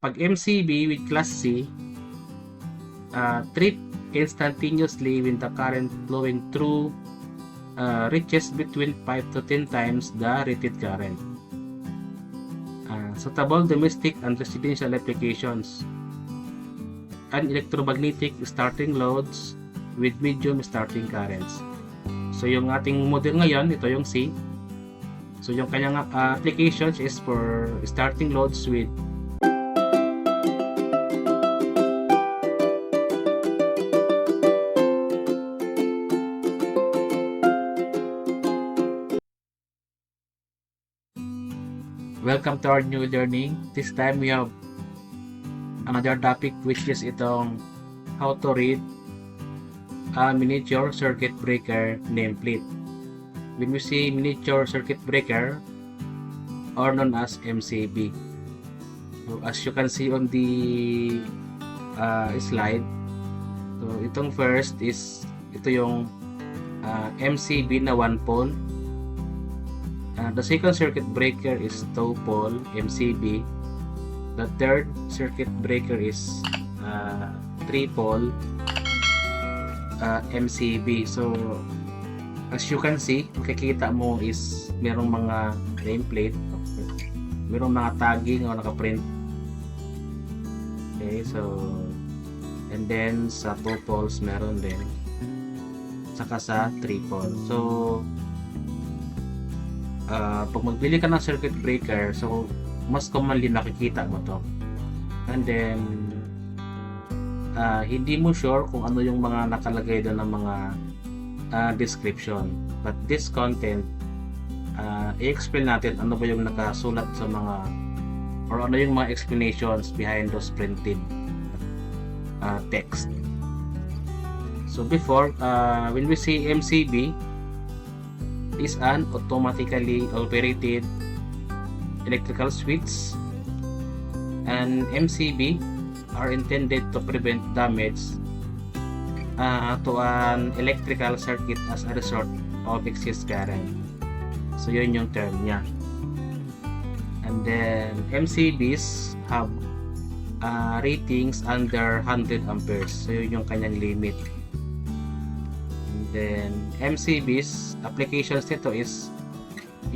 Pag MCB with class C, trip instantaneously when the current flowing through reaches between 5 to 10 times the rated current. Suitable domestic and residential applications and electromagnetic starting loads with medium starting currents. So yung ating model ngayon, ito yung C. So yung kanyang applications is for starting loads with Welcome to our new learning. This time we have another topic which is itong how to read a miniature circuit breaker nameplate. When we see miniature circuit breaker or known as MCB. So as you can see on the slide, so itong first is ito yung MCB na 1 pole. The second circuit breaker is 2 pole MCB. The third circuit breaker is 3 pole MCB. So as you can see, makikita mo is merong mga nameplate, merong mga tagging o nakaprint. Okay, so and then sa 2 poles meron din, saka sa 3 pole. So pag magbili ka ng circuit breaker, so mas commonly nakikita mo to, and then hindi mo sure kung ano yung mga nakalagay doon ng mga description, but this content i-explain natin ano ba yung nakasulat sa mga or ano yung mga explanations behind those printed text. So before, when we say MCB is an automatically operated electrical switch, and MCB are intended to prevent damage to an electrical circuit as a result of excess current. So yun yung term niya. And then MCBs have ratings under 100 amperes. So yun yung kanyang limit. Then MCB's applications nito is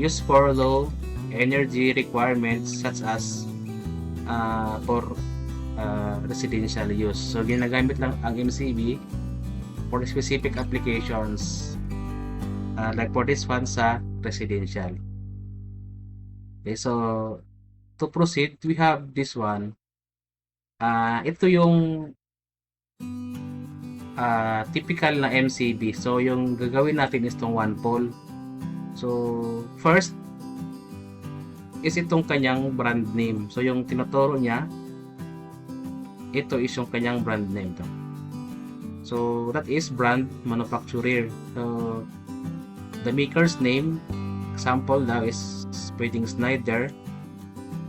used for low energy requirements such as for residential use. So ginagamit lang ang MCB for specific applications, like for this one sa residential. Okay, so to proceed, we have this one. Ito yung typical na MCB. So yung gagawin natin is itong 1 pole. So first is itong kanyang brand name. So yung tinuturo niya, ito is yung kanyang brand name to. So that is brand manufacturer. So the maker's name, example daw is pwedeng Schneider,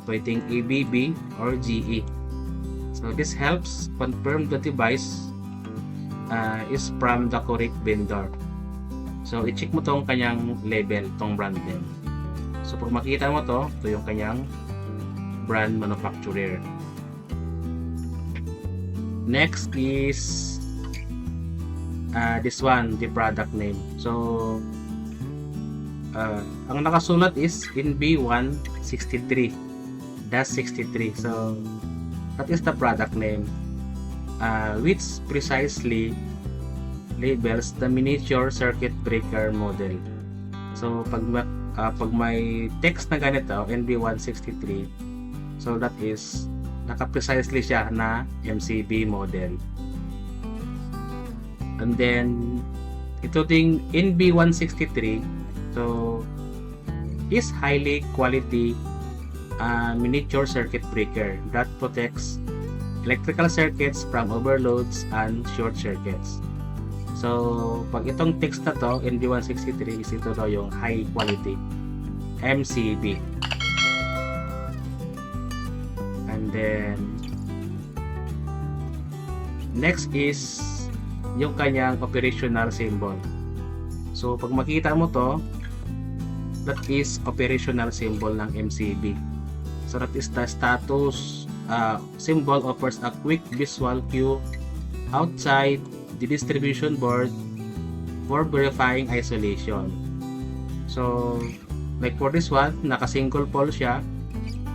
pwedeng ABB or GE. So this helps confirm the device is from the correct vendor. So i-check mo tong kanyang label, tong brand name. So pag makita mo to, ito yung kanyang brand manufacturer. Next is this one, the product name. So ang nakasulat is NB163-63. So that is the product name, which precisely labels the miniature circuit breaker model. So pag may text na ganito, NB163, so that is naka-precisely siya na MCB model. And then ito ding NB163, so is highly quality miniature circuit breaker that protects electrical circuits from overloads and short circuits. So pag itong text na to, NB163, is ito daw yung high quality MCB. And then next is yung kanyang operational symbol. So pag makita mo to, that is operational symbol ng MCB. So that is the status symbol offers a quick visual cue outside the distribution board for verifying isolation. So, like for this one, naka-single pole siya.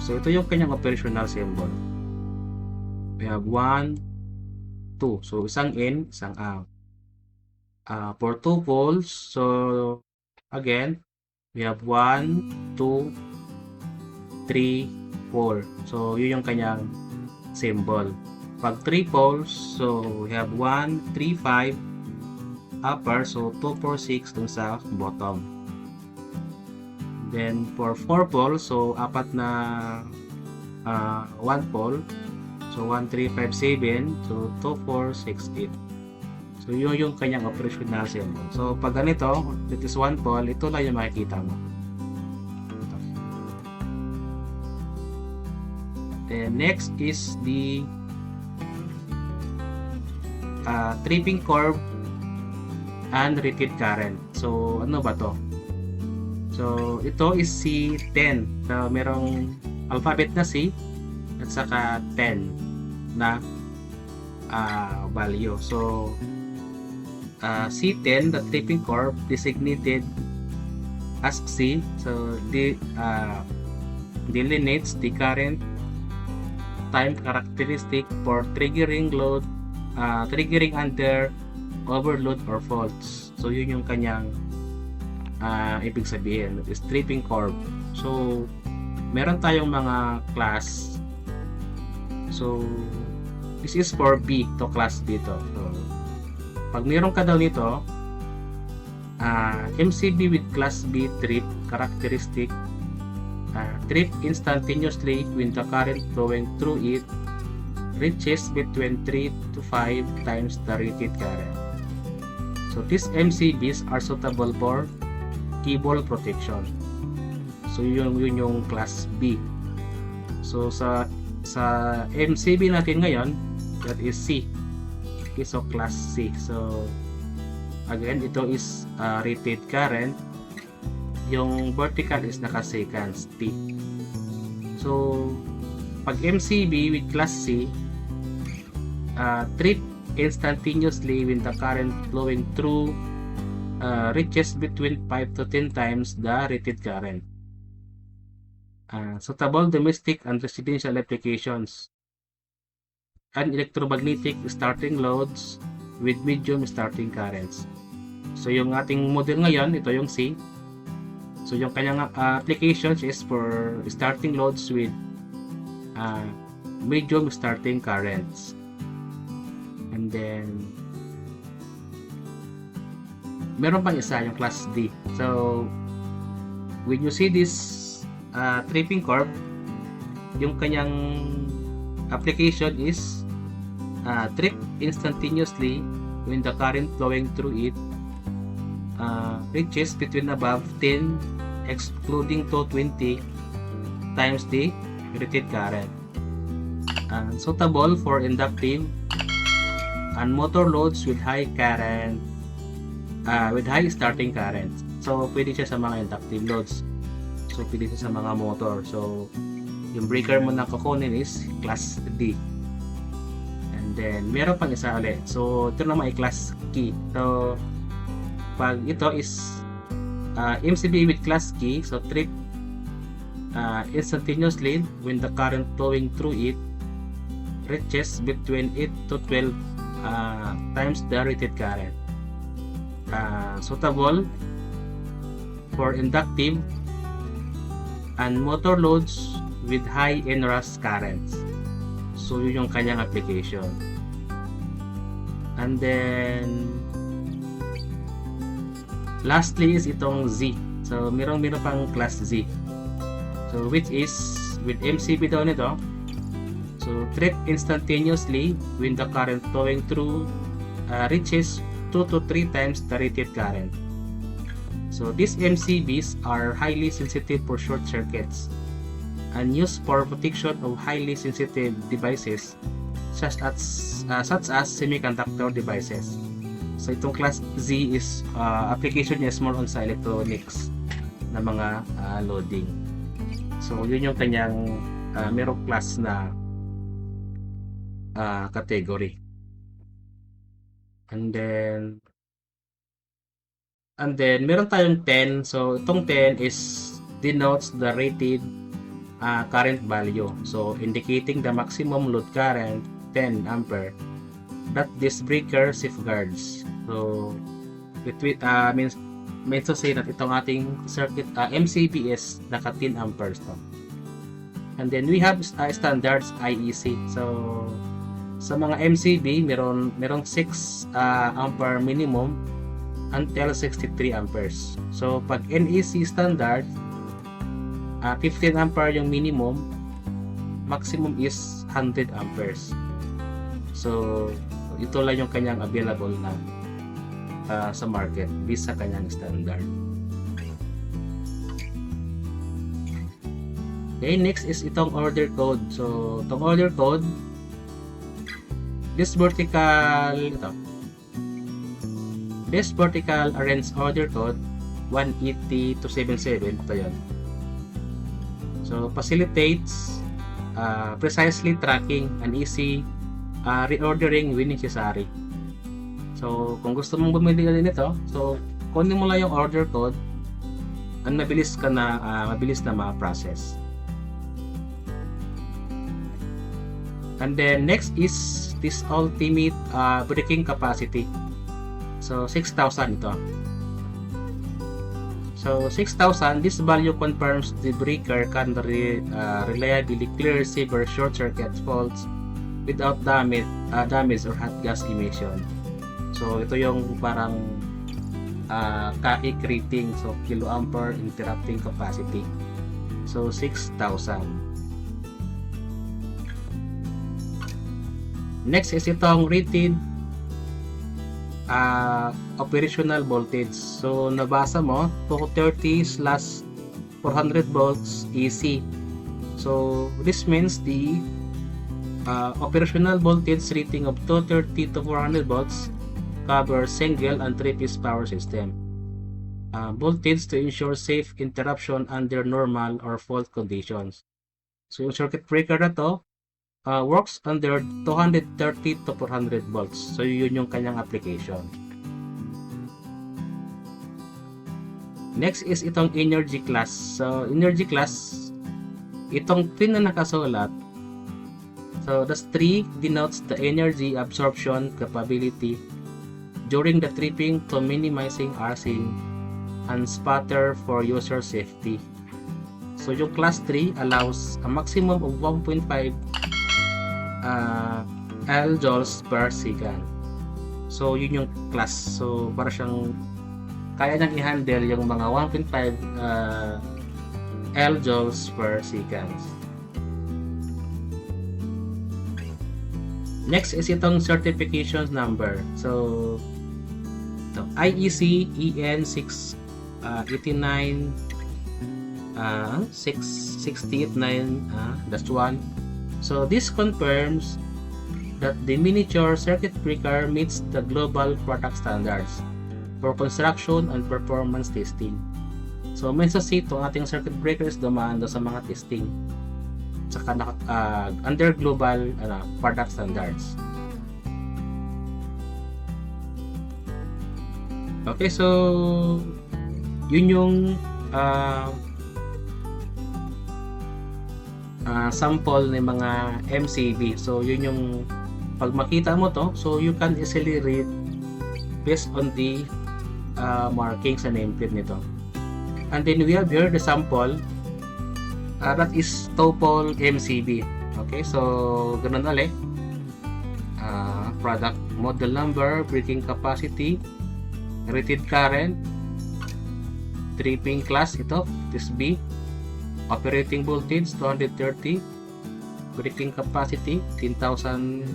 So, ito yung kanyang operational symbol. We have 1, 2. So, isang in, isang out. For 2 poles, so, again, we have 1, 2, 3, 4. So, yun yung kanyang symbol. Pag 3 poles, so, we have 1, 3, 5, upper, so 2, 4, 6 dun sa bottom. Then for 4 poles, so apat na 1 pole. So 1, 3, 5, 7. So 2, 4, 6, 8. So yun yung kanyang operational symbol. So pag ganito, that is 1 pole, ito lang yung makikita mo. Then next is the tripping curve and repeat current. So ano ba to? So, ito is C10. So, merong alphabet na C at saka 10 na value. So, C10, the tripping curve, designated as C. So, delineates the current time characteristic for triggering load, triggering under overload or faults. So, yun yung kanyang ibig sabihin is tripping curve. So meron tayong mga class. So this is for B, to class B to. So pag meron ka daw nito, MCB with class B trip characteristic, trip instantaneously when the current flowing through it reaches between 3 to 5 times the rated current. So these MCBs are suitable for cable protection. So yun yung class B. So sa MCB natin ngayon, that is C. Okay, so class C. So again, ito is rated current. Yung vertical is naka-seconds T. So pag MCB with class C, trip instantaneously when the current flowing through reaches between 5 to 10 times the rated current. Suitable domestic and residential applications and electromagnetic starting loads with medium starting currents. So yung ating model ngayon, ito yung C. So yung kanyang applications is for starting loads with medium starting currents. And then meron pang isa, yung class D. So when you see this tripping curve, yung kanyang application is trip instantaneously when the current flowing through it reaches between above 10 excluding to 20 times the rated current. Suitable for inductive and motor loads with high current, with high starting current. So pwede siya sa mga inductive loads. So pwede siya sa mga motor. So yung breaker mo na kukunin is class D. And then meron pang isa ulit. So ito naman ay class key. So pag ito is MCB with class key, so trip instantaneously when the current flowing through it reaches between 8 to 12 times the rated current. Suitable for inductive and motor loads with high inrush currents. So yun yung kanyang application. And then lastly is itong Z. So meron pang class Z. So which is with MCB daw nito. So trip instantaneously when the current flowing through reaches 2 to 3 times the rated current. So these MCBs are highly sensitive for short circuits and used for protection of highly sensitive devices such as semiconductor devices. So itong class Z is application niya is more on sa electronics na mga loading. So yun yung kanyang merong class na category. And then meron tayong 10. So itong 10 is denotes the rated current value. So indicating the maximum load current 10 ampere that this breaker safeguards. So it means to say that itong ating circuit MCB is naka 10 amperes to. And then we have standards IEC. So sa mga MCB merong 6 ampere minimum until 63 amperes. So pag NEC standard 15 ampere yung minimum, maximum is 100 amperes. So ito lang yung kanyang available na sa market based sa kanyang standard. Okay, next is itong order code. So itong order code, this vertical arrange order code 180-277, ito yun. So facilitates precisely tracking and easy reordering when necessary. So kung gusto mong bumili na nito, so kunin mo lang yung order code, ang mabilis na ma-process. And then next is this ultimate breaking capacity. So 6,000 ito. So 6,000, this value confirms the breaker can reliably clear severe short circuit faults without damage or hot gas emission. So ito yung parang KIC rating, so kiloampere interrupting capacity. So 6,000. Next is itong rated operational voltage. So nabasa mo 230/400 volts AC. So this means the operational voltage rating of 230 to 400 volts covers single and three-piece power system. Voltage to ensure safe interruption under normal or fault conditions. So yung circuit breaker na to works under 230 to 400 volts. So yun yung kanyang application. Next is itong energy class. So energy class, itong 3 na nakasulat. So the 3 denotes the energy absorption capability during the tripping to minimizing arcing and sputter for user safety. So yung class 3 allows a maximum of 1.5 L joules per second. So yun yung class. So para siyang kaya nang i-handle yung mga 1.5 L joules per second. Next is itong certification number. So IEC EN 689 that's one. So this confirms that the miniature circuit breaker meets the global product standards for construction and performance testing. So means to say itong ating circuit breakers dumaan sa mga testing saka under global product standards. Okay, so yun yung sample ng mga MCB. So yun yung pag makita mo to, so you can easily read based on the markings sa nameplate nito. And then we have here the sample that is topol MCB. Okay, so ganun ulit. Product model number, breaking capacity, rated current, tripping class ito, this B, operating voltage 230, breaking capacity 10,000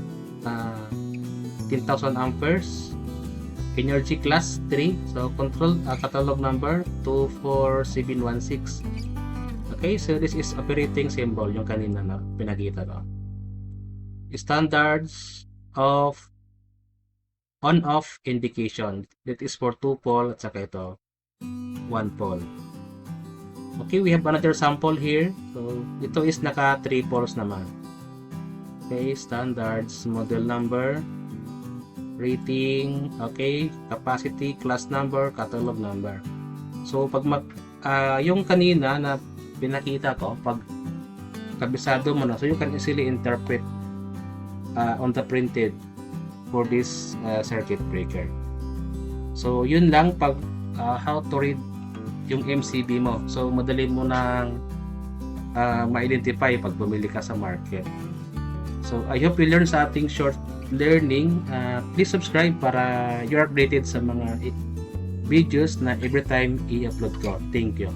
amperes, energy class 3, so control catalog number 24716. Okay, so this is operating symbol yung kanina na pinakita ko. Standards of on-off indication, that is for 2 pole at saka ito 1 pole. Okay, we have another sample here. So ito is naka 3 poles naman. Okay, standards, model number, rating, okay, capacity, class number, catalog number. So pag yung kanina na pinakita ko, pag kabisado mo na, so you can easily interpret on the printed for this circuit breaker. So yun lang pag how to read yung MCB mo. So madali mo nang ma-identify pag bumili ka sa market. So I hope you learn sa ating short learning. Please subscribe para you're updated sa mga videos na every time i-upload ko. Thank you.